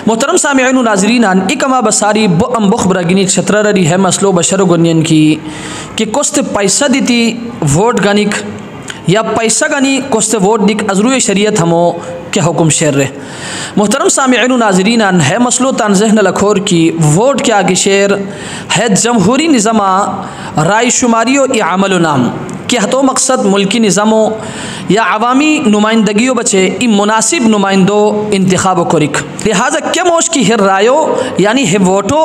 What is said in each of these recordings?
मोहतरम सामिईन व नाज़रीन, इकमा बसारी बुख ब्रगिनी छत्ररी है मसलो बशर गनियन की कि कोस्ते पैसा दीती वोट गनिक या पैसा गनी कोस्ते वोट दिक अजरू शरीयत हमो क्या हुक्म शेर रे। मोहतरम सामिईन व नाज़रीन, है मसलो तान ज़हन लखोर की वोट के आगे शेर है जमहूरी निज़ामा राय शुमारियों या अमल नाम क्या तो मकसद मुल्की निज़ामों या अवामी नुमाइंदगियों बचे इन मुनासिब नुमाइंदों इंतखाब कोरिक। लिहाजा क्या मोश की हिर रायो यानी है वोटो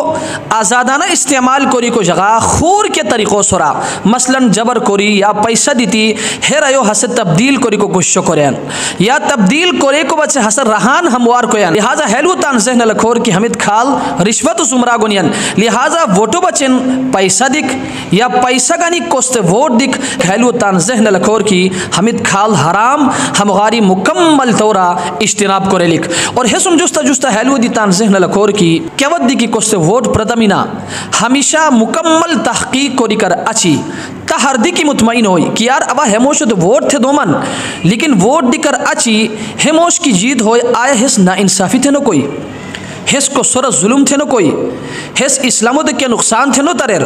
आज़ादाना इस्तेमाल कोरी को जगह खूर के तरीक़ों सरा मसलन जबर कोरी या पैसा दीती है रायो हसे तब्दील कोरी को गुस्सो कोरेन या तब्दील कोरे को बचे हसर रहान हमवार कोयन। लिहाजा हेलू तान ज़हन लखोर की हमिद खाल रिश्वत जुमरा गुनियन। लिहाजा वोटो बचन पैसा दिक या पैसा गानी कोस्ते वोट दिक हेलू तान ज़हन लखोर की हमिद खाल हराम हमगारी मुकम्मल तौरा इज्तिनाब करे लिख और हेसुम जुस्ता जुस्ता हेलू दी तान ज़हन लखोर की केवत दी की कोस्ते वोट प्रदमिना हमेशा मुकम्मल तहकीक कोरी कर अच्छी हरदी की मुतमईन होई कि यार अब हेमोश तो वोट थे दोमन लेकिन वोट दिकर अच्छी हेमोश की जीत होए आया हिस ना इंसाफी थे न कोई हिस को सोर जुल्म थे न कोई हिस इस्लामो दे के नुकसान थे न तरेर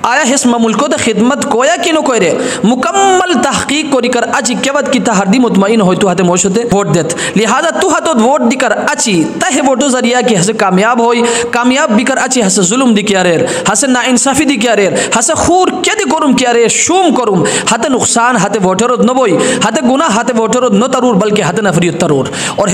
आया हिस मुल्को दे खिदमत कोया कि नो कोई रे मुकम्मल तहकीक को दिकर अच्छी केवत की हरदी मुतमईन होई तो हाथे मोशते वोट देत। लिहाजा तू हाथो वोट दिकर अच्छी तहे वोटो जरिया कि हसे कामयाब होई कामयाब बिकर अच्छी हसे जुल्म दिकिया रेर हसे ना इंसाफी दिकिया रेर हसे खूर क्या दि करुम किया रे शुम करुम हाथे नुकसान हाथे वोटरो न बोई हाथे गुना हाथे वोटरो न तरूर बल्कि हाथे नफरियत तरूर और